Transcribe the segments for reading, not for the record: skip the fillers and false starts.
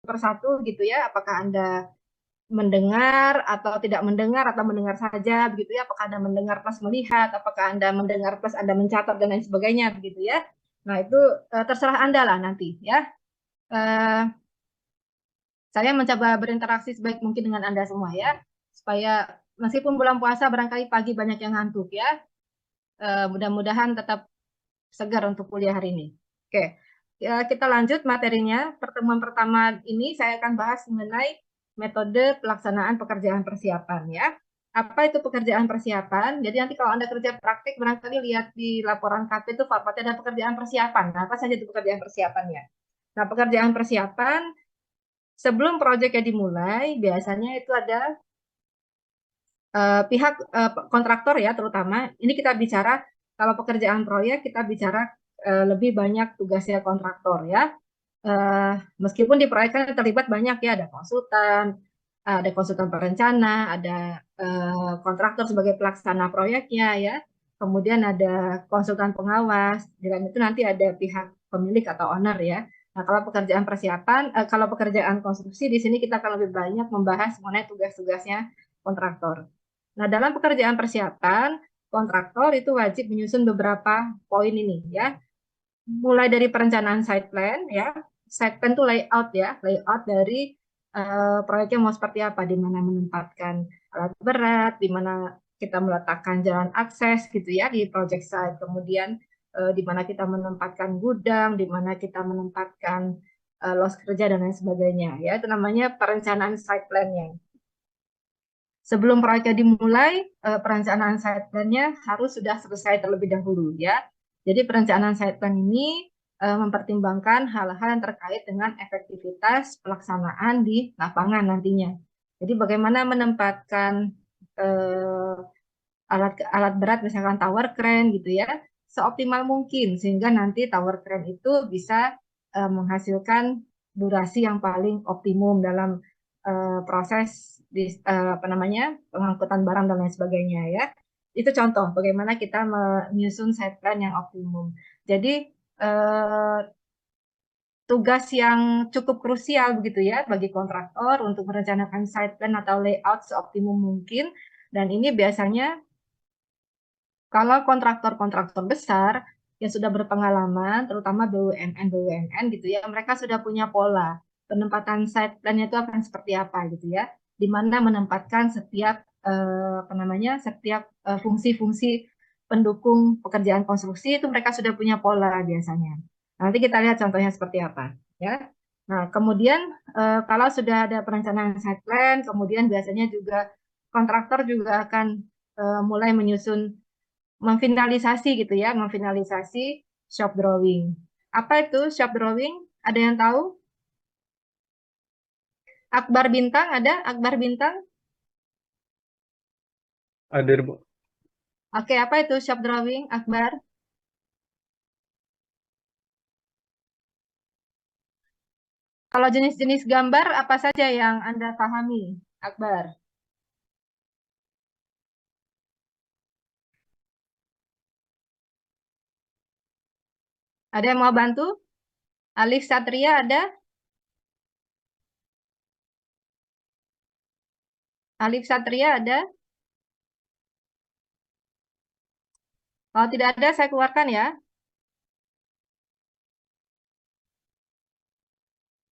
persatu gitu ya. Apakah Anda mendengar atau tidak mendengar atau mendengar saja begitu ya? Apakah Anda mendengar plus melihat? Apakah Anda mendengar plus Anda mencatat dan lain sebagainya begitu ya? Nah, itu terserah Anda lah nanti ya. Eh, saya mencoba berinteraksi sebaik mungkin dengan Anda semua ya, supaya meskipun bulan puasa barangkali pagi banyak yang ngantuk ya. Mudah-mudahan tetap segar untuk kuliah hari ini. Oke, ya, kita lanjut materinya. Pertemuan pertama ini saya akan bahas mengenai metode pelaksanaan pekerjaan persiapan ya. Apa itu pekerjaan persiapan? Jadi nanti kalau Anda kerja praktik, barangkali lihat di laporan KP itu formatnya ada pekerjaan persiapan. Nah, apa saja itu pekerjaan persiapannya? Nah, pekerjaan persiapan sebelum proyeknya dimulai, biasanya itu ada pihak kontraktor ya terutama. Ini kita bicara kalau pekerjaan proyek kita bicara lebih banyak tugasnya kontraktor ya. Eh, Meskipun di proyek kan terlibat banyak ya, ada konsultan perencana, ada kontraktor sebagai pelaksana proyeknya ya. Kemudian ada konsultan pengawas. Di dalam itu nanti ada pihak pemilik atau owner ya. Nah, kalau pekerjaan persiapan, kalau pekerjaan konstruksi di sini kita akan lebih banyak membahas mengenai tugas-tugasnya kontraktor. Nah, dalam pekerjaan persiapan, kontraktor itu wajib menyusun beberapa poin ini ya. Mulai dari perencanaan site plan ya. Site plan itu layout ya, layout dari proyeknya mau seperti apa, di mana menempatkan alat berat, di mana kita meletakkan jalan akses gitu ya di project site. Kemudian di mana kita menempatkan gudang, di mana kita menempatkan los kerja dan lain sebagainya ya. Itu namanya perencanaan site plan-nya. Sebelum proyeknya dimulai, perencanaan site plan-nya harus sudah selesai terlebih dahulu ya. Jadi perencanaan site plan ini mempertimbangkan hal-hal yang terkait dengan efektivitas pelaksanaan di lapangan nantinya. Jadi bagaimana menempatkan eh, alat alat berat misalkan tower crane gitu ya, seoptimal mungkin sehingga nanti tower crane itu bisa menghasilkan durasi yang paling optimum dalam proses apa namanya pengangkutan barang dan lain sebagainya ya. Itu contoh bagaimana kita menyusun site plan yang optimum. Jadi eh, tugas yang cukup krusial begitu ya bagi kontraktor untuk merencanakan site plan atau layout seoptimum mungkin, dan ini biasanya kalau kontraktor-kontraktor besar yang sudah berpengalaman, terutama BUMN gitu ya, mereka sudah punya pola penempatan site plan itu akan seperti apa gitu ya, di mana menempatkan setiap apa namanya setiap fungsi-fungsi pendukung pekerjaan konstruksi itu mereka sudah punya pola biasanya. Nanti kita lihat contohnya seperti apa ya. Nah, kemudian kalau sudah ada perencanaan site plan, kemudian biasanya juga kontraktor juga akan mulai menyusun memfinalisasi gitu ya, memfinalisasi shop drawing. Apa itu shop drawing? Ada yang tahu? Akbar Bintang ada? Akbar Bintang? Ada, Bu. Oke, apa itu shop drawing, Akbar? Kalau jenis-jenis gambar apa saja yang Anda pahami, Akbar? Ada yang mau bantu? Alif Satria ada? Alif Satria ada? Kalau tidak ada, saya keluarkan ya.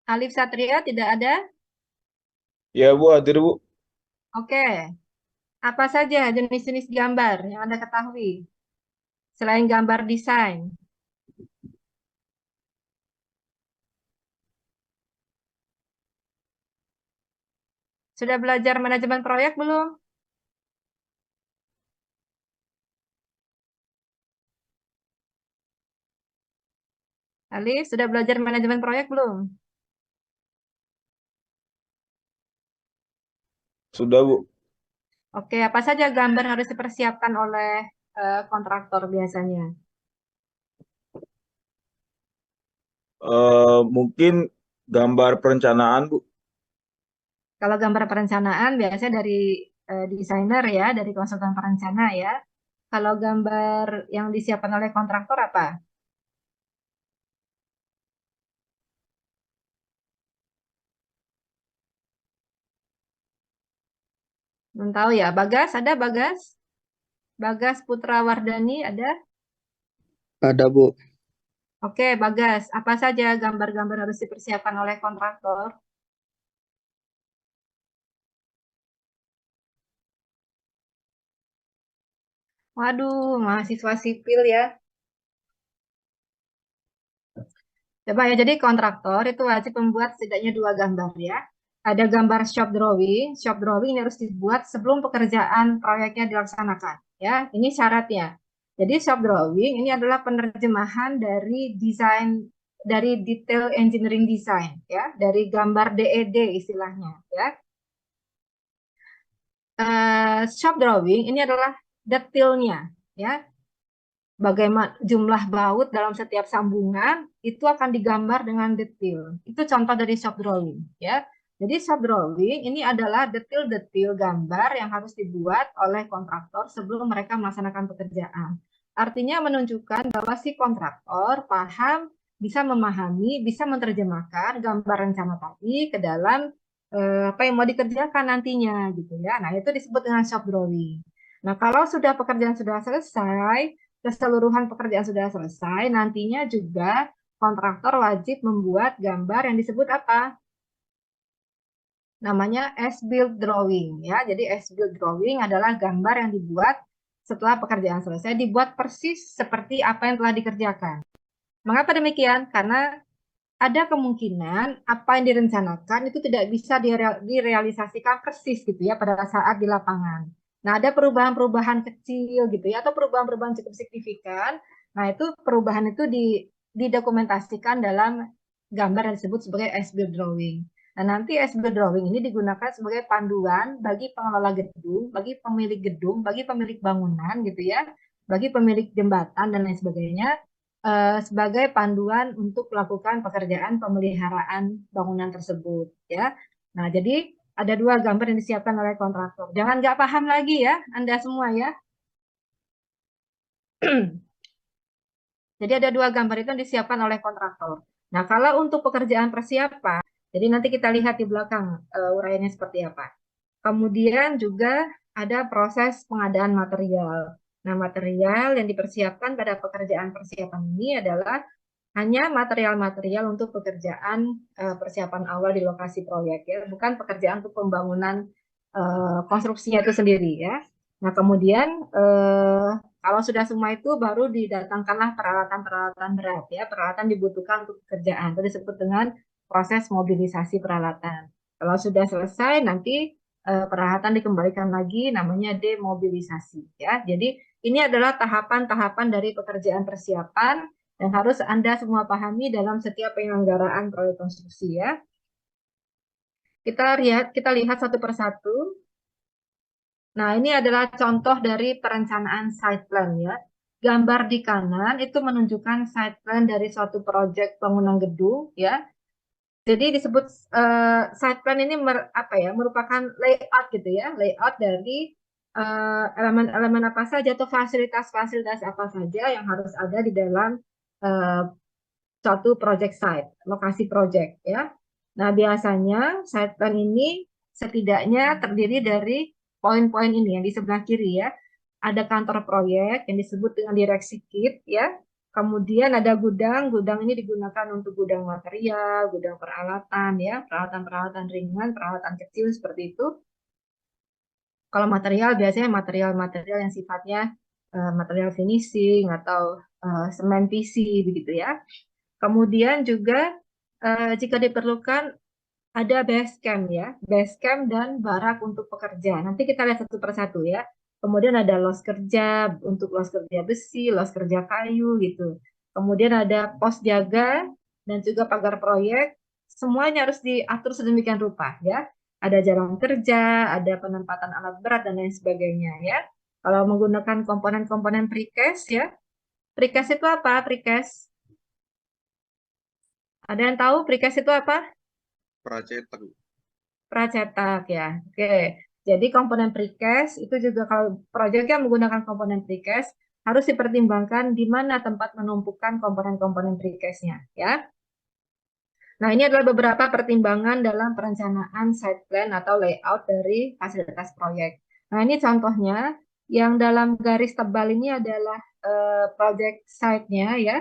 Alif Satria tidak ada? Ya, Bu, hadir, Bu. Oke. Apa saja jenis-jenis gambar yang Anda ketahui selain gambar desain? Sudah belajar manajemen proyek belum? Alif, sudah belajar manajemen proyek belum? Sudah, Bu. Oke, apa saja gambar yang harus dipersiapkan oleh kontraktor biasanya? Mungkin gambar perencanaan, Bu. Kalau gambar perencanaan biasanya dari desainer ya, dari konsultan perencana ya. Kalau gambar yang disiapkan oleh kontraktor apa? Belum tahu ya. Bagas, ada Bagas? Bagas Putra Wardani ada? Ada, Bu. Oke, Bagas. Apa saja gambar-gambar harus dipersiapkan oleh kontraktor? Waduh, mahasiswa sipil ya. Coba ya, jadi kontraktor itu wajib membuat setidaknya 2 gambar ya. Ada gambar shop drawing ini harus dibuat sebelum pekerjaan proyeknya dilaksanakan. Ya, ini syaratnya. Jadi shop drawing ini adalah penerjemahan dari desain, dari detail engineering design ya, dari gambar DED istilahnya ya. Shop drawing ini adalah detailnya ya, bagaimana jumlah baut dalam setiap sambungan itu akan digambar dengan detail. Itu contoh dari shop drawing ya. Jadi shop drawing ini adalah detail-detail gambar yang harus dibuat oleh kontraktor sebelum mereka melaksanakan pekerjaan. Artinya menunjukkan bahwa si kontraktor paham, bisa memahami, bisa menerjemahkan gambar rencana tadi ke dalam apa yang mau dikerjakan nantinya gitu ya. Nah, itu disebut dengan shop drawing. Nah, kalau sudah pekerjaan sudah selesai, keseluruhan pekerjaan sudah selesai, nantinya juga kontraktor wajib membuat gambar yang disebut apa? Namanya as-built drawing ya. Jadi as-built drawing adalah gambar yang dibuat setelah pekerjaan selesai, dibuat persis seperti apa yang telah dikerjakan. Mengapa demikian? Karena ada kemungkinan apa yang direncanakan itu tidak bisa direalisasikan persis gitu ya pada saat di lapangan. Nah, ada perubahan-perubahan kecil gitu ya, atau perubahan-perubahan cukup signifikan. Nah, itu perubahan itu didokumentasikan dalam gambar yang disebut sebagai as-built drawing. Nah, nanti as-built drawing ini digunakan sebagai panduan bagi pengelola gedung, bagi pemilik gedung, bagi pemilik bangunan gitu ya, bagi pemilik jembatan dan lain sebagainya, sebagai panduan untuk melakukan pekerjaan pemeliharaan bangunan tersebut ya. Nah, jadi ada 2 gambar yang disiapkan oleh kontraktor. Jangan nggak paham lagi ya, Anda semua ya. Jadi ada 2 gambar itu yang disiapkan oleh kontraktor. Nah, kalau untuk pekerjaan persiapan, jadi nanti kita lihat di belakang uraiannya seperti apa. Kemudian juga ada proses pengadaan material. Nah, material yang dipersiapkan pada pekerjaan persiapan ini adalah hanya material-material untuk pekerjaan persiapan awal di lokasi proyek ya, bukan pekerjaan untuk pembangunan konstruksinya itu sendiri ya. Nah, kemudian kalau sudah semua itu baru didatangkanlah peralatan-peralatan berat ya, peralatan dibutuhkan untuk pekerjaan. Itu disebut dengan proses mobilisasi peralatan. Kalau sudah selesai nanti peralatan dikembalikan lagi namanya demobilisasi ya. Jadi ini adalah tahapan-tahapan dari pekerjaan persiapan yang harus Anda semua pahami dalam setiap penyelenggaraan proyek konstruksi ya. Kita lihat satu persatu. Nah, ini adalah contoh dari perencanaan site plan ya. Gambar di kanan itu menunjukkan site plan dari suatu proyek bangunan gedung ya. Jadi disebut site plan ini merupakan layout gitu ya, layout dari elemen-elemen apa saja atau fasilitas-fasilitas apa saja yang harus ada di dalam suatu project site, lokasi project ya. Nah, biasanya site plan ini setidaknya terdiri dari poin-poin ini yang di sebelah kiri ya. Ada kantor proyek yang disebut dengan direksi kit ya. Kemudian ada gudang, gudang ini digunakan untuk gudang material, gudang peralatan ya, peralatan-peralatan ringan, peralatan kecil seperti itu. Kalau material biasanya material-material yang sifatnya material finishing atau semen PC begitu ya. Kemudian juga jika diperlukan ada base camp ya, base camp dan barak untuk pekerja. Nanti kita lihat satu persatu ya. Kemudian ada los kerja untuk los kerja besi, los kerja kayu gitu. Kemudian ada pos jaga dan juga pagar proyek. Semuanya harus diatur sedemikian rupa ya. Ada jalan kerja, ada penempatan alat berat dan lain sebagainya ya. Kalau menggunakan komponen-komponen precast ya. Precast itu apa? Precast. Ada yang tahu precast itu apa? Pracetak. Pracetak ya. Oke. Jadi komponen precast itu juga kalau proyeknya menggunakan komponen precast harus dipertimbangkan di mana tempat menumpukan komponen-komponen precastnya ya. Nah, ini adalah beberapa pertimbangan dalam perencanaan site plan atau layout dari fasilitas proyek. Nah, ini contohnya yang dalam garis tebal ini adalah project site-nya ya.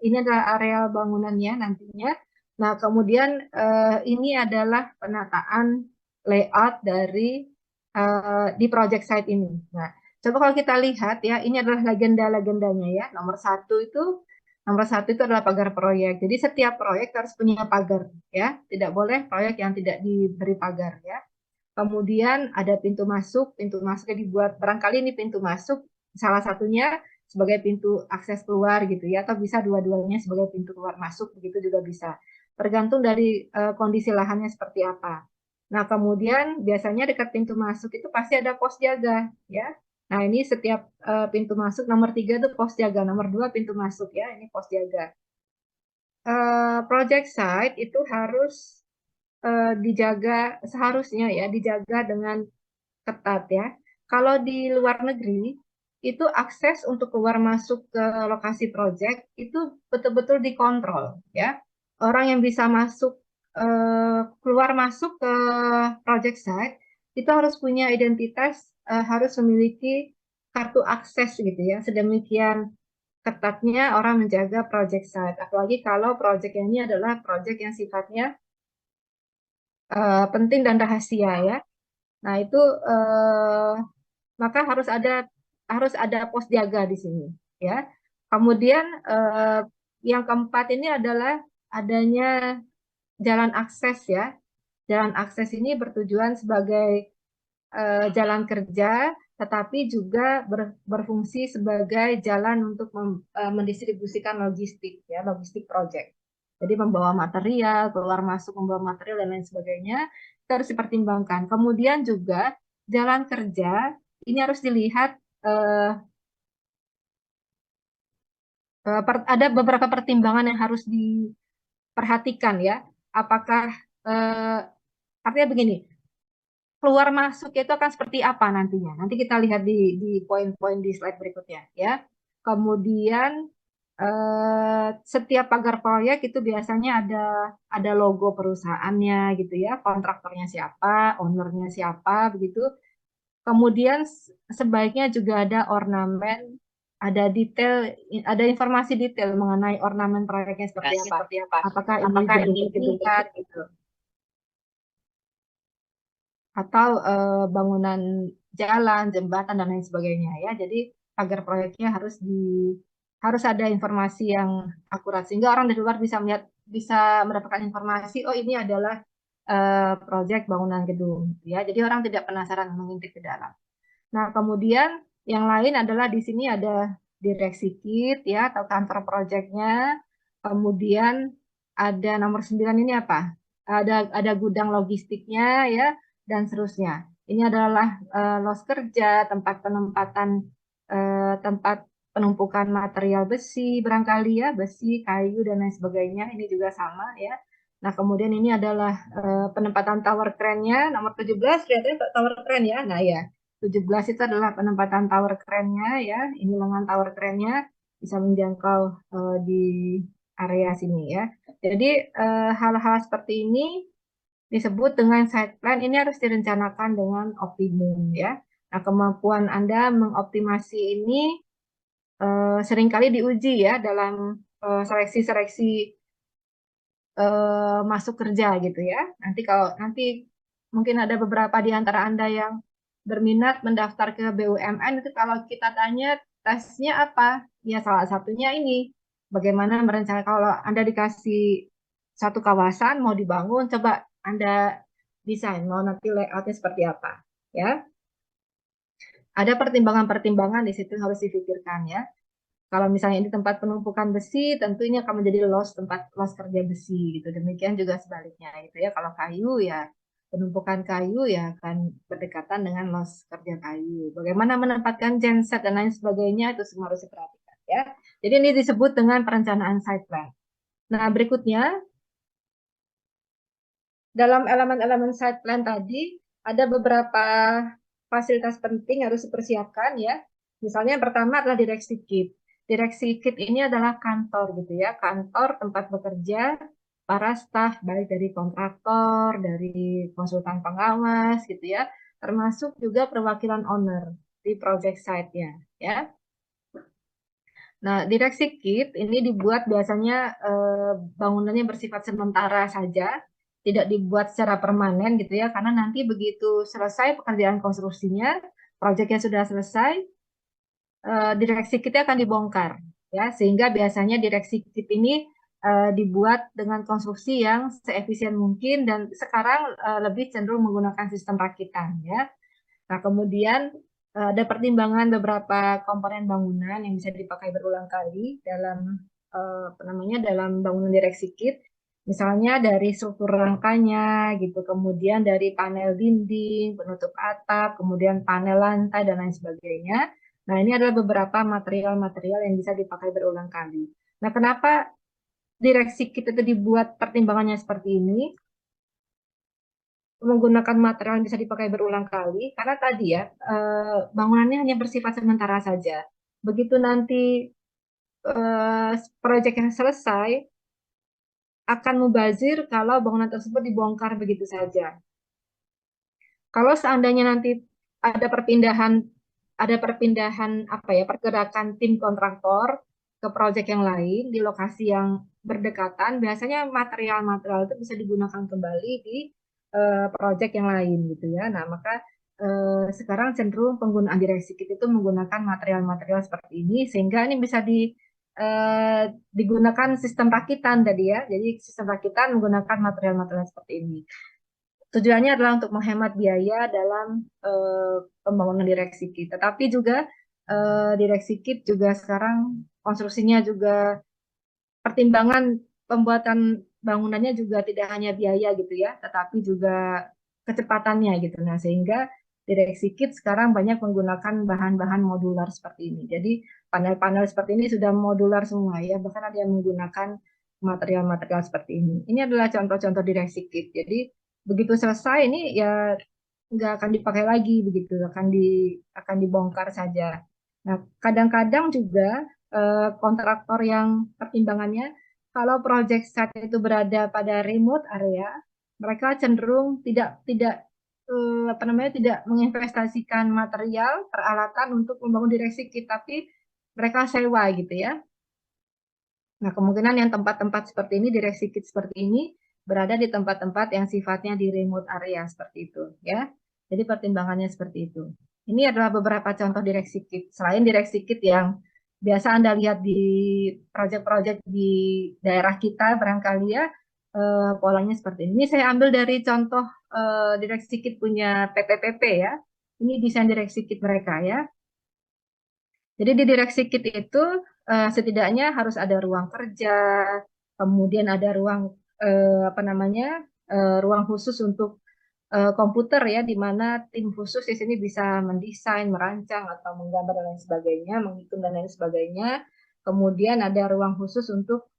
Ini adalah areal bangunannya nantinya. Nah, kemudian ini adalah penataan layout dari di project site ini. Nah, coba kalau kita lihat ya, ini adalah legenda-legendanya ya. Nomor satu itu adalah pagar proyek. Jadi setiap proyek harus punya pagar ya. Tidak boleh proyek yang tidak diberi pagar ya. Kemudian ada pintu masuk. Pintu masuknya dibuat barangkali ini pintu masuk salah satunya sebagai pintu akses keluar gitu ya, atau bisa dua-duanya sebagai pintu keluar masuk, begitu juga bisa. Tergantung dari kondisi lahannya seperti apa. Nah, kemudian biasanya dekat pintu masuk itu pasti ada pos jaga ya. Nah, ini setiap pintu masuk nomor 3 itu pos jaga, nomor 2 pintu masuk ya, ini pos jaga. Project site itu harus dijaga, seharusnya ya dijaga dengan ketat ya. Kalau di luar negeri itu akses untuk keluar masuk ke lokasi project itu betul-betul dikontrol ya. Orang yang bisa masuk keluar masuk ke project site itu harus punya identitas, harus memiliki kartu akses gitu ya. Sedemikian ketatnya orang menjaga project site. Apalagi kalau project ini adalah project yang sifatnya penting dan rahasia ya. Nah, itu maka harus ada pos jaga di sini ya. Kemudian yang keempat ini adalah adanya jalan akses ya. Jalan akses ini bertujuan sebagai jalan kerja, tetapi juga berfungsi sebagai jalan untuk mendistribusikan logistik ya, logistik project. Jadi membawa material, keluar masuk membawa material dan lain sebagainya, itu harus dipertimbangkan. Kemudian juga jalan kerja ini harus dilihat, ada beberapa pertimbangan yang harus diperhatikan ya. Apakah artinya begini, keluar masuk itu akan seperti apa nantinya? Nanti kita lihat di poin-poin di slide berikutnya ya. Kemudian setiap pagar proyek itu biasanya ada logo perusahaannya gitu ya, kontraktornya siapa, ownernya siapa begitu. Kemudian sebaiknya juga ada ornamen, ada detail, ada informasi detail mengenai ornamen proyeknya seperti apa. Apakah ini gedung tingkat gitu, atau bangunan jalan, jembatan dan lain sebagainya ya. Jadi pagar proyeknya harus ada informasi yang akurat sehingga orang dari luar bisa mendapatkan informasi, oh ini adalah proyek bangunan gedung ya. Jadi orang tidak penasaran mengintip ke dalam. Nah, kemudian yang lain adalah di sini ada direksi kit ya atau kantor proyeknya. Kemudian ada nomor 9 ini apa? Ada gudang logistiknya ya dan seterusnya. Ini adalah los kerja, tempat penumpukan material besi barangkali ya, besi, kayu dan lain sebagainya. Ini juga sama ya. Nah, kemudian ini adalah penempatan tower crane-nya nomor 17, lihatnya tower crane ya. Nah, ya. 17 itu adalah penempatan tower crane-nya ya. Ini lengan tower crane-nya bisa menjangkau di area sini ya. Jadi hal-hal seperti ini disebut dengan site plan. Ini harus direncanakan dengan optimum ya. Nah, kemampuan Anda mengoptimasi ini seringkali diuji ya dalam seleksi-seleksi masuk kerja gitu ya. Nanti mungkin ada beberapa di antara Anda yang berminat mendaftar ke BUMN, itu kalau kita tanya tesnya apa? Ya salah satunya ini. Bagaimana merencanakan kalau Anda dikasih satu kawasan mau dibangun, coba Anda desain mau nanti layoutnya seperti apa ya. Ada pertimbangan-pertimbangan di situ yang harus dipikirkan ya. Kalau misalnya ini tempat penumpukan besi, tentu ini akan menjadi tempat los kerja besi gitu. Demikian juga sebaliknya gitu ya. Kalau kayu ya penumpukan kayu ya akan berdekatan dengan los kerja kayu. Bagaimana menempatkan genset dan lain sebagainya itu semua harus diperhatikan ya. Jadi ini disebut dengan perencanaan site plan. Nah, berikutnya dalam elemen-elemen site plan tadi ada beberapa fasilitas penting harus dipersiapkan ya. Misalnya yang pertama adalah direksi kit. Direksi kit ini adalah kantor gitu ya, kantor tempat bekerja para staf baik dari kontraktor, dari konsultan pengawas gitu ya, termasuk juga perwakilan owner di project site-nya, ya. Nah, direksi kit ini dibuat biasanya bangunannya bersifat sementara saja, tidak dibuat secara permanen gitu ya, karena nanti begitu selesai pekerjaan konstruksinya, proyeknya sudah selesai, direksi kitnya akan dibongkar, ya, sehingga biasanya direksi kit ini dibuat dengan konstruksi yang seefisien mungkin dan sekarang lebih cenderung menggunakan sistem rakitan, ya. Nah, kemudian ada pertimbangan beberapa komponen bangunan yang bisa dipakai berulang kali dalam apa namanya dalam bangunan direksi kit. Misalnya dari struktur rangkanya gitu, kemudian dari panel dinding, penutup atap, kemudian panel lantai dan lain sebagainya. Nah, ini adalah beberapa material-material yang bisa dipakai berulang kali. Nah, kenapa direksi kit itu dibuat pertimbangannya seperti ini? Menggunakan material yang bisa dipakai berulang kali, karena tadi ya, bangunannya hanya bersifat sementara saja. Begitu nanti proyek yang selesai, akan mubazir kalau bangunan tersebut dibongkar begitu saja. Kalau seandainya nanti ada perpindahan apa ya, pergerakan tim kontraktor ke proyek yang lain di lokasi yang berdekatan, biasanya material-material itu bisa digunakan kembali di proyek yang lain gitu ya. Nah, maka sekarang cenderung penggunaan direksi kit itu menggunakan material-material seperti ini sehingga ini bisa digunakan sistem rakitan tadi ya. Jadi sistem rakitan menggunakan material-material seperti ini. Tujuannya adalah untuk menghemat biaya dalam pembangunan direksi kit. Tetapi juga direksi kit juga sekarang konstruksinya juga pertimbangan pembuatan bangunannya juga tidak hanya biaya gitu ya, tetapi juga kecepatannya gitu. Nah, sehingga direksi kit sekarang banyak menggunakan bahan-bahan modular seperti ini. Jadi panel-panel seperti ini sudah modular semua ya, bahkan ada yang menggunakan material-material seperti ini. Ini adalah contoh-contoh direksi kit. Jadi begitu selesai ini ya nggak akan dipakai lagi begitu, akan dibongkar saja. Nah, kadang-kadang juga kontraktor yang pertimbangannya kalau project site itu berada pada remote area, mereka cenderung tidak apa namanya tidak menginvestasikan material peralatan untuk membangun direksi kit, tapi mereka sewa gitu ya. Nah, kemungkinan yang tempat-tempat seperti ini, direksi kit seperti ini, berada di tempat-tempat yang sifatnya di remote area seperti itu, ya. Jadi pertimbangannya seperti itu. Ini adalah beberapa contoh direksi kit. Selain direksi kit yang biasa Anda lihat di proyek-proyek di daerah kita, barangkali ya, polanya seperti ini. Ini saya ambil dari contoh direksi kit punya PTPP ya. Ini desain direksi kit mereka ya. Jadi di direksi kit itu setidaknya harus ada ruang kerja, kemudian ada ruang apa namanya ruang khusus untuk komputer ya, di mana tim khusus di sini bisa mendesain, merancang atau menggambar dan lain sebagainya, menghitung dan lain sebagainya. Kemudian ada ruang khusus untuk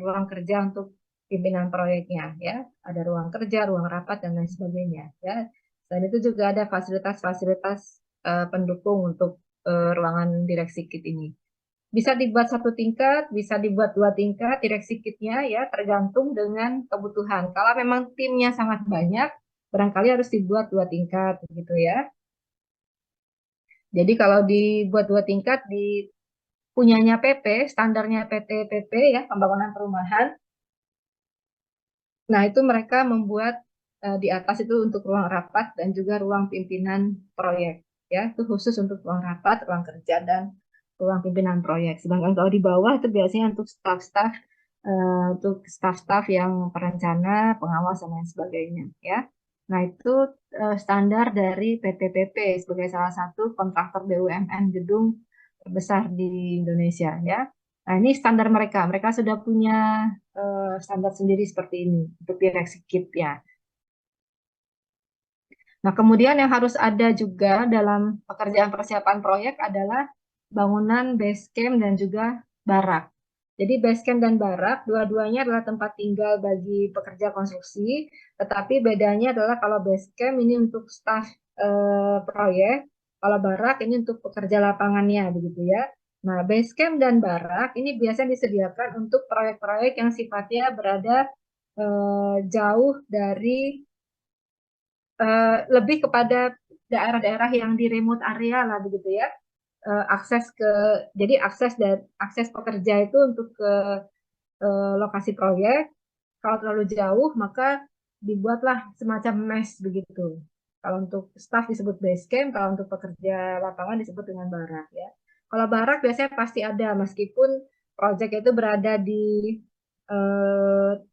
ruang kerja untuk pimpinan proyeknya ya, ada ruang kerja, ruang rapat dan lain sebagainya ya. Selain itu juga ada fasilitas-fasilitas pendukung untuk ruangan direksi kit ini. Bisa dibuat satu tingkat, bisa dibuat dua tingkat direksi kitnya ya, tergantung dengan kebutuhan. Kalau memang timnya sangat banyak, barangkali harus dibuat dua tingkat gitu ya. Jadi kalau dibuat dua tingkat di punyanya PP, standarnya PT PP ya, pembangunan perumahan. Nah, itu mereka membuat di atas itu untuk ruang rapat dan juga ruang pimpinan proyek ya, itu khusus untuk ruang rapat, ruang kerja dan ruang pimpinan proyek. Sedangkan kalau di bawah itu biasanya untuk staf-staf yang perencana, pengawas dan lain sebagainya ya. Nah, itu standar dari PT-PP sebagai salah satu kontraktor BUMN gedung terbesar di Indonesia ya. Nah, ini standar mereka. Mereka sudah punya standar sendiri seperti ini untuk direksi kit ya. Nah, kemudian yang harus ada juga dalam pekerjaan persiapan proyek adalah bangunan base camp dan juga barak. Jadi base camp dan barak dua-duanya adalah tempat tinggal bagi pekerja konstruksi, tetapi bedanya adalah kalau base camp ini untuk staf proyek, kalau barak ini untuk pekerja lapangannya begitu ya. Nah, base camp dan barak ini biasanya disediakan untuk proyek-proyek yang sifatnya berada jauh dari lebih kepada daerah-daerah yang di remote area lah begitu ya. Jadi akses pekerja itu untuk ke lokasi proyek. Kalau terlalu jauh maka dibuatlah semacam mesh begitu. Kalau untuk staff disebut base camp, kalau untuk pekerja lapangan disebut dengan barak ya. Kalau barak biasanya pasti ada meskipun proyek itu berada di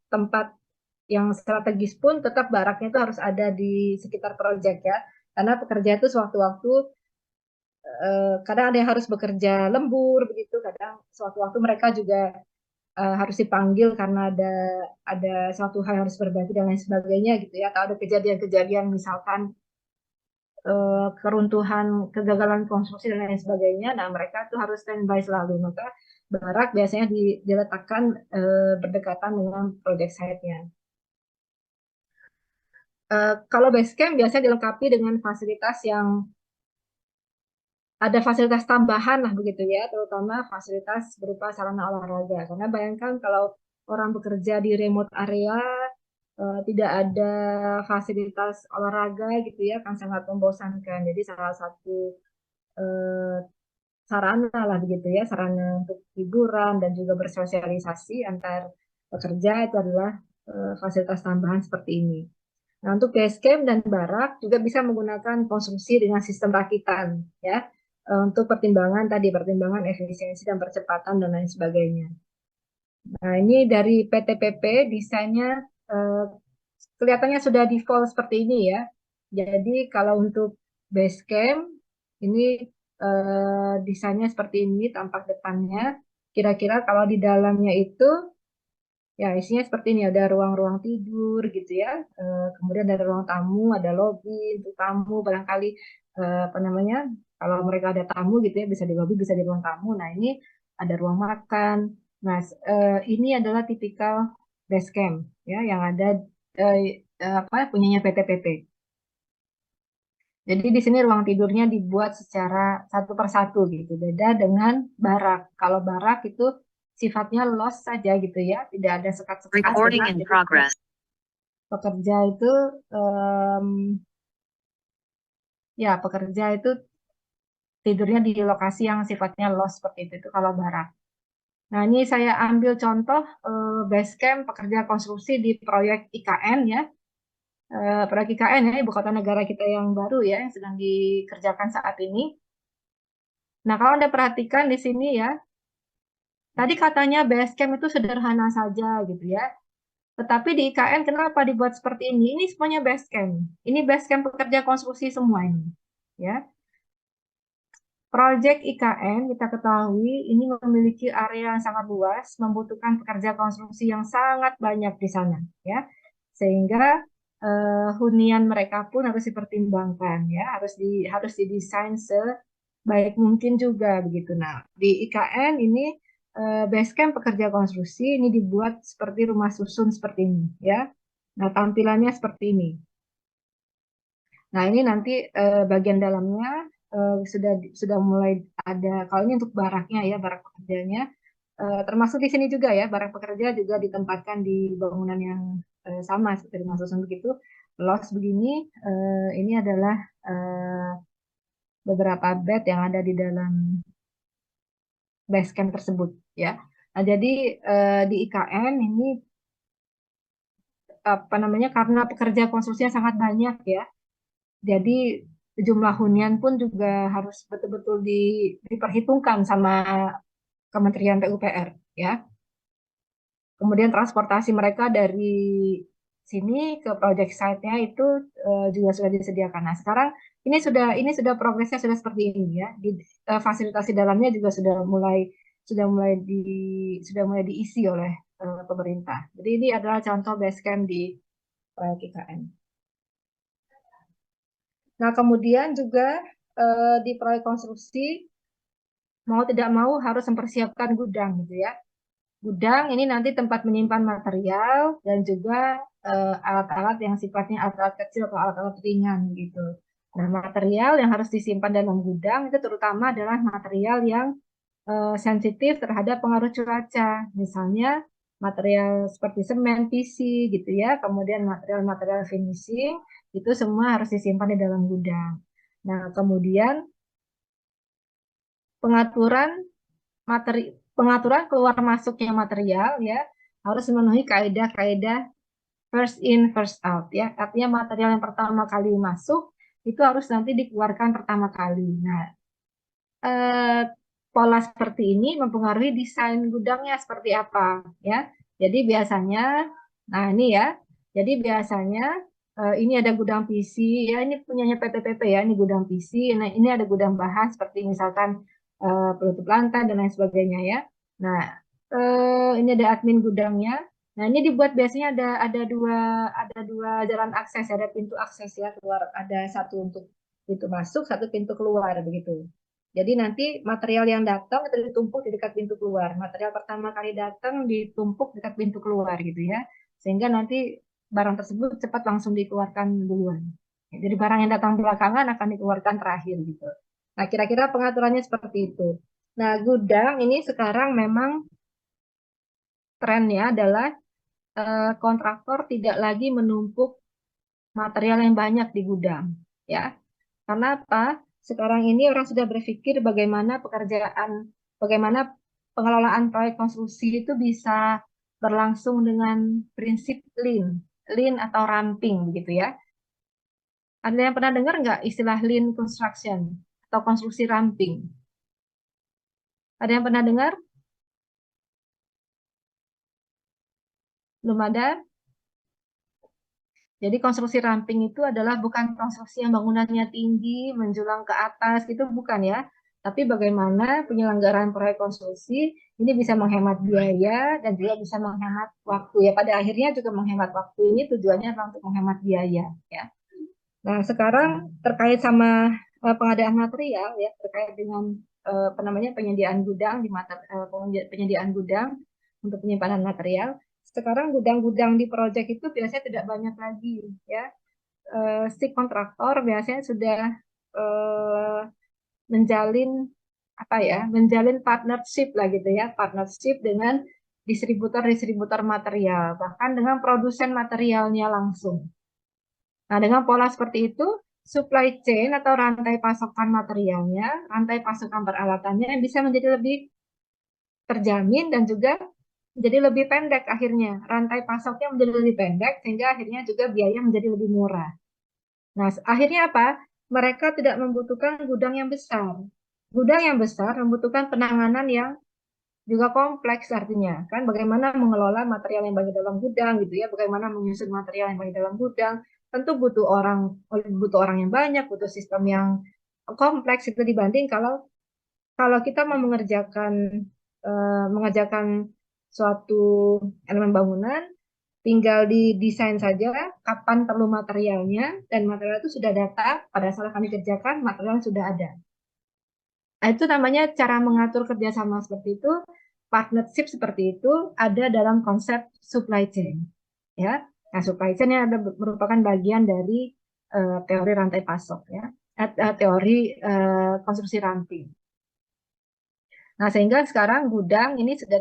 tempat yang strategis pun tetap baraknya itu harus ada di sekitar proyek ya. Karena pekerja itu sewaktu-waktu kadang ada yang harus bekerja lembur begitu, kadang sewaktu-waktu mereka juga harus dipanggil karena ada suatu hal yang harus berbagi dan lain sebagainya gitu ya, atau ada kejadian-kejadian misalkan keruntuhan, kegagalan konstruksi dan lain sebagainya. Nah mereka tuh harus standby selalu, maka barak biasanya diletakkan berdekatan dengan project site-nya. Kalau base camp biasanya dilengkapi dengan fasilitas yang ada fasilitas tambahan lah begitu ya, terutama fasilitas berupa sarana olahraga. Karena bayangkan kalau orang bekerja di remote area tidak ada fasilitas olahraga gitu ya, kan sangat membosankan. Jadi salah satu sarana lah begitu ya, sarana untuk hiburan dan juga bersosialisasi antar pekerja itu adalah fasilitas tambahan seperti ini. Nah, untuk base camp dan barak juga bisa menggunakan konstruksi dengan sistem rakitan ya, untuk pertimbangan efisiensi dan percepatan dan lain sebagainya. Nah, ini dari PTPP desainnya kelihatannya sudah default seperti ini ya. Jadi kalau untuk base camp ini desainnya seperti ini tampak depannya. Kira-kira kalau di dalamnya itu ya isinya seperti ini, ada ruang-ruang tidur gitu ya. Kemudian ada ruang tamu, ada lobi untuk tamu barangkali apa namanya? Kalau mereka ada tamu gitu ya, bisa di lobi, bisa di ruang tamu. Nah, ini ada ruang makan. Nah, ini adalah tipikal base camp ya yang ada apa punyanya PTPP. Jadi di sini ruang tidurnya dibuat secara satu persatu gitu. Beda dengan barak. Kalau barak itu sifatnya los saja gitu ya, tidak ada sekat-sekat. Recording in progress. Pekerja itu ya pekerja itu tidurnya di lokasi yang sifatnya los seperti itu kalau barak. Nah, ini saya ambil contoh base camp pekerja konstruksi di proyek IKN ya. Proyek IKN ya, ibu kota negara kita yang baru ya, yang sedang dikerjakan saat ini. Nah, kalau Anda perhatikan di sini ya, tadi katanya base camp itu sederhana saja gitu ya. Tetapi di IKN kenapa dibuat seperti ini? Ini semuanya base camp. Ini base camp pekerja konstruksi semua ini. Ya. Proyek IKN kita ketahui ini memiliki area yang sangat luas, membutuhkan pekerja konstruksi yang sangat banyak di sana, ya. Sehingga hunian mereka pun harus dipertimbangkan, ya. Harus didesain sebaik mungkin juga begitu. Nah, di IKN ini base camp pekerja konstruksi ini dibuat seperti rumah susun seperti ini, ya. Nah, tampilannya seperti ini. Nah, ini nanti bagian dalamnya sudah mulai ada. Kalau ini untuk baraknya ya, barak pekerjanya, termasuk di sini juga ya, barak pekerja juga ditempatkan di bangunan yang sama seperti rumah susun begitu. Los begini, ini adalah beberapa bed yang ada di dalam base camp tersebut ya. Nah, jadi di IKN ini apa namanya, karena pekerja konstruksinya sangat banyak ya. Jadi jumlah hunian pun juga harus betul-betul diperhitungkan sama Kementerian PUPR ya. Kemudian transportasi mereka dari sini ke project site-nya itu juga sudah disediakan. Nah, sekarang ini sudah progresnya sudah seperti ini ya. Fasilitas di dalamnya juga sudah mulai diisi oleh pemerintah. Jadi ini adalah contoh base camp di IKN. Nah, kemudian juga di proyek konstruksi mau tidak mau harus mempersiapkan gudang gitu ya. Gudang ini nanti tempat menyimpan material dan juga alat-alat yang sifatnya alat-alat kecil atau alat-alat ringan gitu. Nah, material yang harus disimpan dalam gudang itu terutama adalah material yang sensitif terhadap pengaruh cuaca. Misalnya material seperti semen, PC gitu ya, kemudian material-material finishing, itu semua harus disimpan di dalam gudang. Nah, kemudian pengaturan keluar masuknya material ya harus memenuhi kaidah-kaidah first in first out ya. Artinya material yang pertama kali masuk itu harus nanti dikeluarkan pertama kali. Nah, pola seperti ini mempengaruhi desain gudangnya seperti apa ya. Jadi biasanya, nah ini ya, jadi biasanya ini ada gudang PC ya, ini punyanya PTPP ya, ini gudang PC. Nah ini ada gudang bahan seperti misalkan penutup lantai dan lain sebagainya ya. Nah ini ada admin gudangnya. Nah ini dibuat biasanya ada dua jalan akses, ada pintu akses ya keluar, ada satu untuk pintu masuk, satu pintu keluar begitu. Jadi nanti material yang datang itu ditumpuk di dekat pintu keluar. Material pertama kali datang ditumpuk dekat pintu keluar gitu ya. Sehingga nanti barang tersebut cepat langsung dikeluarkan duluan. Jadi barang yang datang belakangan akan dikeluarkan terakhir gitu. Nah, kira-kira pengaturannya seperti itu. Nah, gudang ini sekarang memang trennya adalah kontraktor tidak lagi menumpuk material yang banyak di gudang, ya. Karena apa? Sekarang ini orang sudah berpikir bagaimana bagaimana pengelolaan proyek konstruksi itu bisa berlangsung dengan prinsip lean atau ramping begitu ya. Ada yang pernah dengar nggak istilah lean construction atau konstruksi ramping? Ada yang pernah dengar? Belum ada? Jadi konstruksi ramping itu adalah bukan konstruksi yang bangunannya tinggi, menjulang ke atas, gitu bukan ya. Tapi bagaimana penyelenggaraan proyek konstruksi ini bisa menghemat biaya dan juga bisa menghemat waktu ya. Pada akhirnya juga menghemat waktu ini tujuannya adalah untuk menghemat biaya ya. Nah sekarang terkait sama pengadaan material ya, terkait dengan apa namanya penyediaan gudang penyediaan gudang untuk penyimpanan material. Sekarang gudang-gudang di proyek itu biasanya tidak banyak lagi ya. Si kontraktor biasanya sudah menjalin menjalin partnership lah gitu ya, partnership dengan distributor material, bahkan dengan produsen materialnya langsung. Nah, dengan pola seperti itu, supply chain atau rantai pasokan materialnya, rantai pasokan peralatannya bisa menjadi lebih terjamin dan juga menjadi lebih pendek akhirnya. Rantai pasoknya menjadi lebih pendek sehingga akhirnya juga biaya menjadi lebih murah. Nah, akhirnya apa? Mereka tidak membutuhkan gudang yang besar. Gudang yang besar membutuhkan penanganan yang juga kompleks artinya. Kan bagaimana mengelola material yang banyak dalam gudang gitu ya, bagaimana menyusun material yang banyak dalam gudang. Tentu butuh orang yang banyak, butuh sistem yang kompleks itu dibanding kalau kita mau mengerjakan suatu elemen bangunan, tinggal didesain saja kapan perlu materialnya, dan material itu sudah datang pada saat kami kerjakan, material sudah ada. Nah, itu namanya cara mengatur kerjasama seperti itu, partnership seperti itu ada dalam konsep supply chain. Ya, nah supply chain yang merupakan bagian dari teori rantai pasok ya, teori konstruksi ramping. Nah, sehingga sekarang gudang ini sudah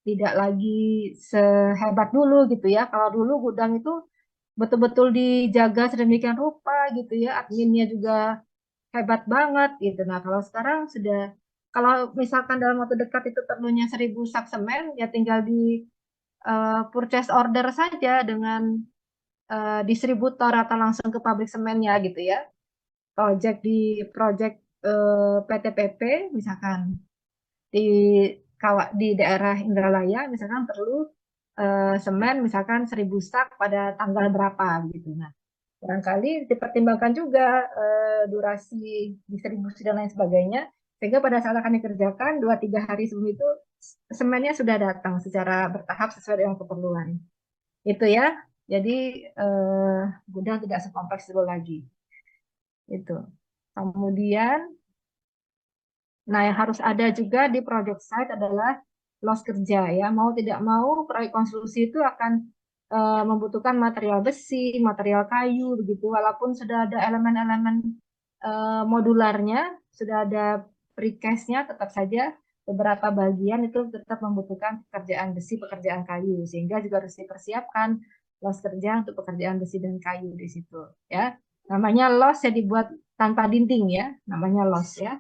tidak lagi sehebat dulu gitu ya. Kalau dulu gudang itu betul-betul dijaga sedemikian rupa gitu ya, adminnya juga hebat banget gitu. Nah, kalau sekarang kalau misalkan dalam waktu dekat itu perlunya 1000 sak semen, ya tinggal di purchase order saja dengan distributor atau langsung ke pabrik semennya gitu ya. Project PTPP misalkan di daerah Indralaya misalkan perlu semen misalkan 1000 sak pada tanggal berapa gitu. Nah, barangkali dipertimbangkan juga durasi distribusi dan lain sebagainya, sehingga pada saat akan dikerjakan 2-3 hari sebelum itu semennya sudah datang secara bertahap sesuai dengan keperluan. Itu ya. Jadi gudang tidak sekompleks itu lagi. Itu. Kemudian, nah yang harus ada juga di project site adalah loss kerja ya. Mau tidak mau proyek konstruksi itu akan membutuhkan material besi, material kayu begitu. Walaupun sudah ada elemen-elemen modularnya, sudah ada precast-nya, tetap saja beberapa bagian itu tetap membutuhkan pekerjaan besi, pekerjaan kayu, sehingga juga harus dipersiapkan los kerja untuk pekerjaan besi dan kayu di situ, ya. Namanya los ya dibuat tanpa dinding ya, namanya los ya.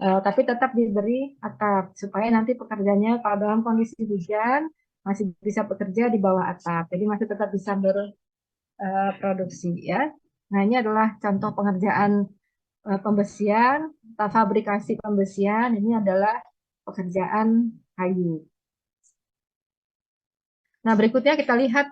Tapi tetap diberi atap supaya nanti pekerjanya kalau dalam kondisi hujan masih bisa bekerja di bawah atap, jadi masih tetap bisa berproduksi ya. Nah, ini adalah contoh pengerjaan pembesian, fabrikasi pembesian. Ini adalah pekerjaan kayu. Nah, berikutnya kita lihat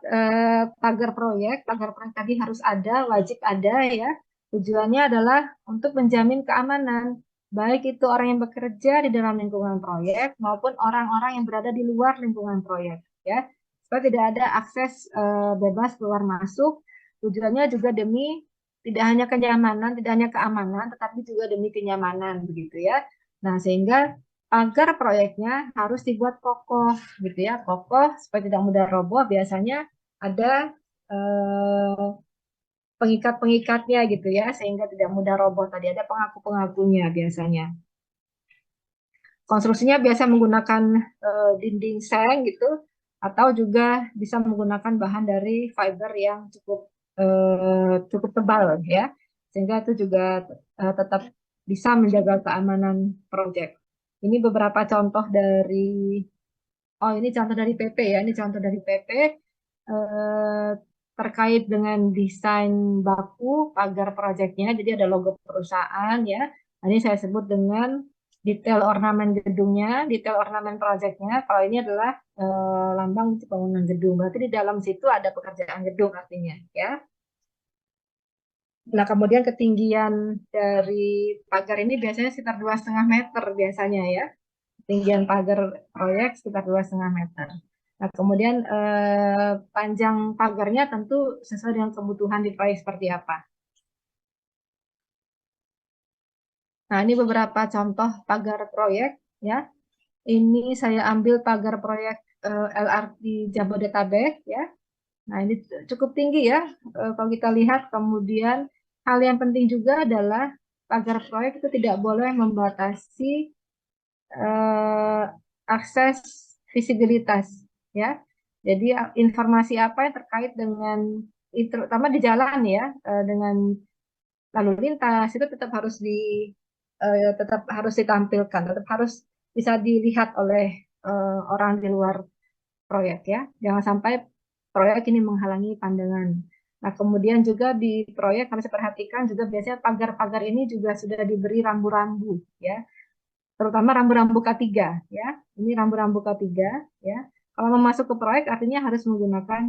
pagar proyek. Pagar proyek tadi harus ada, wajib ada ya. Tujuannya adalah untuk menjamin keamanan, baik itu orang yang bekerja di dalam lingkungan proyek maupun orang-orang yang berada di luar lingkungan proyek ya. Supaya tidak ada akses bebas keluar masuk. Tujuannya juga demi tidak hanya kenyamanan, tidak hanya keamanan, tetapi juga demi kenyamanan begitu ya. Nah, sehingga agar proyeknya harus dibuat kokoh gitu ya, kokoh supaya tidak mudah roboh. Biasanya ada pengikat-pengikatnya gitu ya, sehingga tidak mudah roboh. Tadi ada pengaku-pengakunya biasanya. Konstruksinya biasa menggunakan dinding seng gitu, atau juga bisa menggunakan bahan dari fiber yang cukup tebal ya, sehingga itu juga tetap bisa menjaga keamanan proyek. Ini beberapa contoh dari, oh ini contoh dari PP ya, ini contoh dari PP terkait dengan desain baku pagar proyeknya. Jadi ada logo perusahaan ya. Ini saya sebut dengan detail ornamen gedungnya, detail ornamen proyeknya. Kalau ini adalah lambang bangunan gedung, berarti di dalam situ ada pekerjaan gedung artinya ya. Nah, kemudian ketinggian dari pagar ini biasanya sekitar 2,5 meter biasanya ya. Ketinggian pagar proyek sekitar 2,5 meter. Nah, kemudian panjang pagarnya tentu sesuai dengan kebutuhan di proyek seperti apa. Nah, ini beberapa contoh pagar proyek ya. Ini saya ambil pagar proyek LRT Jabodetabek ya. Nah, ini cukup tinggi ya. Kalau kita lihat, kemudian hal yang penting juga adalah pagar proyek itu tidak boleh membatasi akses visibilitas ya. Jadi informasi apa yang terkait dengan itu, terutama di jalan ya, dengan lalu lintas itu tetap harus ditampilkan, tetap harus bisa dilihat oleh orang di luar proyek ya. Jangan sampai proyek ini menghalangi pandangan. Nah, kemudian juga di proyek harus diperhatikan juga biasanya pagar-pagar ini juga sudah diberi rambu-rambu ya. Terutama rambu-rambu K3 ya. Ini rambu-rambu K3 ya. Kalau mau masuk ke proyek artinya harus menggunakan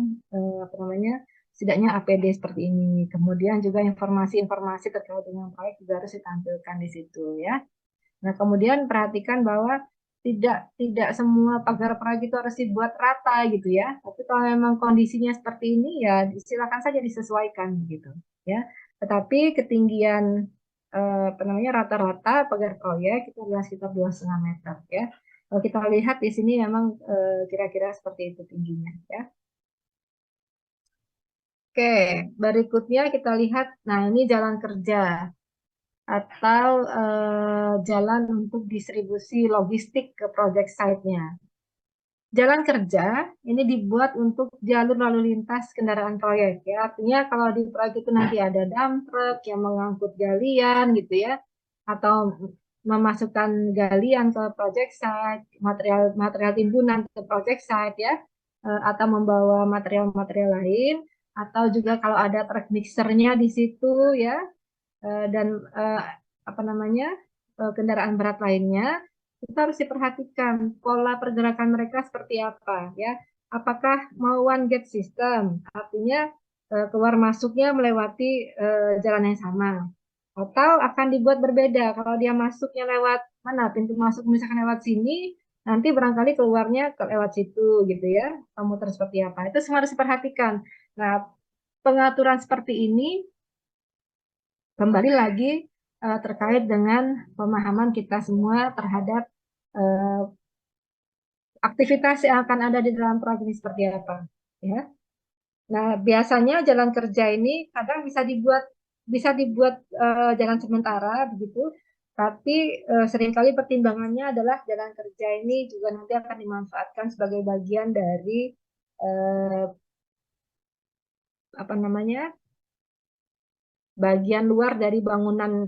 apa namanya? Setidaknya APD seperti ini. Kemudian juga informasi-informasi terkait dengan proyek juga harus ditampilkan di situ ya. Nah, kemudian perhatikan bahwa tidak semua pagar proyek itu harus dibuat rata gitu ya. Tapi kalau memang kondisinya seperti ini ya silakan saja disesuaikan gitu ya. Tetapi ketinggian apa namanya rata-rata pagar proyek itu adalah sekitar 2,5 meter ya. Kalau kita lihat di sini memang kira-kira seperti itu tingginya ya. Oke, berikutnya kita lihat, nah ini jalan kerja atau jalan untuk distribusi logistik ke project site-nya. Jalan kerja ini dibuat untuk jalur lalu lintas kendaraan proyek ya. Artinya kalau di proyek itu nanti ada dump truck yang mengangkut galian gitu ya, atau memasukkan galian ke project site, material timbunan ke project site ya, atau membawa material-material lain, atau juga kalau ada truk mixernya di situ ya, dan apa namanya kendaraan berat lainnya, kita harus diperhatikan pola pergerakan mereka seperti apa ya. Apakah mau one gate system, artinya keluar masuknya melewati jalan yang sama, atau akan dibuat berbeda. Kalau dia masuknya lewat mana, pintu masuk misalkan lewat sini, nanti barangkali keluarnya lewat situ gitu ya. Komuter seperti apa, itu semua harus diperhatikan. Nah, pengaturan seperti ini kembali lagi terkait dengan pemahaman kita semua terhadap aktivitas yang akan ada di dalam proyek ini seperti apa ya. Nah, biasanya jalan kerja ini kadang bisa dibuat jalan sementara begitu Tapi seringkali pertimbangannya adalah jalan kerja ini juga nanti akan dimanfaatkan sebagai bagian dari bagian luar dari bangunan,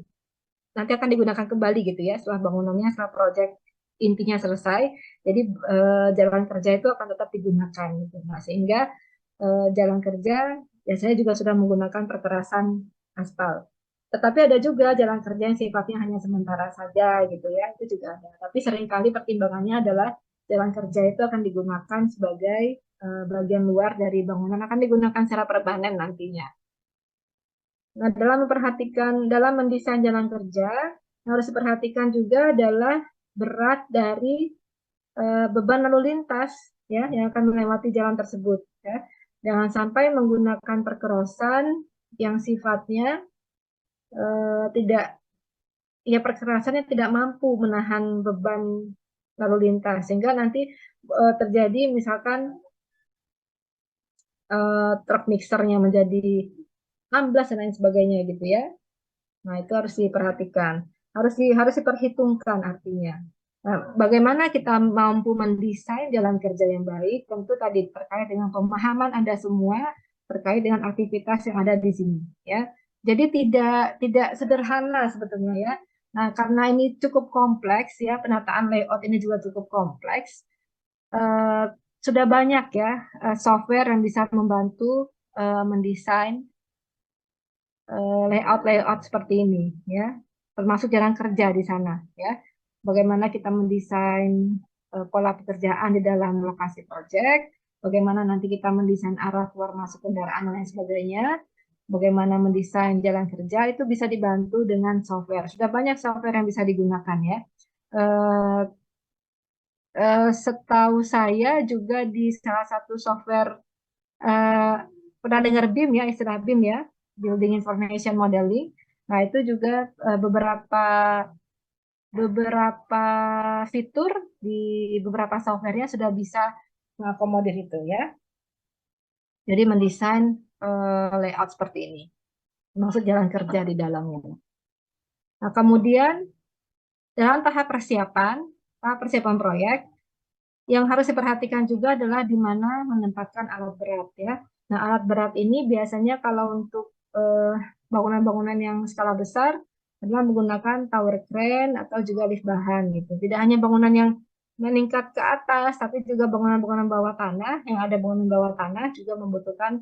nanti akan digunakan kembali gitu ya setelah bangunannya, setelah proyek intinya selesai. Jadi jalan kerja itu akan tetap digunakan gitu. Nah, sehingga jalan kerja biasanya juga sudah menggunakan perkerasan aspal. Tetapi ada juga jalan kerja yang sifatnya hanya sementara saja gitu ya, itu juga ada. Tapi seringkali pertimbangannya adalah jalan kerja itu akan digunakan sebagai bagian luar dari bangunan, akan digunakan secara permanen nantinya. Nah, dalam mendesain jalan kerja, yang harus diperhatikan juga adalah berat dari beban lalu lintas ya yang akan melewati jalan tersebut ya. Jangan sampai menggunakan perkerosan yang sifatnya tidak, ya perkerasannya tidak mampu menahan beban lalu lintas, sehingga nanti terjadi misalkan truk mixernya menjadi amblas dan lain sebagainya gitu ya. Nah, itu harus diperhatikan, harus diperhitungkan artinya. Nah, bagaimana kita mampu mendesain jalan kerja yang baik, tentu tadi terkait dengan pemahaman Anda semua terkait dengan aktivitas yang ada di sini ya. Jadi tidak sederhana sebetulnya ya. Nah, karena ini cukup kompleks ya, penataan layout ini juga cukup kompleks. Sudah banyak ya software yang bisa membantu mendesain layout seperti ini ya, termasuk jalan kerja di sana ya. Bagaimana kita mendesain pola pekerjaan di dalam lokasi proyek, bagaimana nanti kita mendesain arah keluar masuk kendaraan dan lain sebagainya, bagaimana mendesain jalan kerja, itu bisa dibantu dengan software. Sudah banyak software yang bisa digunakan ya. Setahu saya juga di salah satu software, pernah dengar BIM ya, istilah BIM ya, Building Information Modeling. Nah, itu juga beberapa fitur di beberapa softwarenya sudah bisa mengakomodir itu ya. Jadi mendesain layout seperti ini, maksud jalan kerja di dalamnya. Nah, kemudian dalam tahap persiapan proyek, yang harus diperhatikan juga adalah di mana menempatkan alat berat ya. Nah, alat berat ini biasanya kalau untuk bangunan-bangunan yang skala besar adalah menggunakan tower crane atau juga lift bahan gitu. Tidak hanya bangunan yang meningkat ke atas, tapi juga bangunan-bangunan bawah tanah, yang ada bangunan bawah tanah juga membutuhkan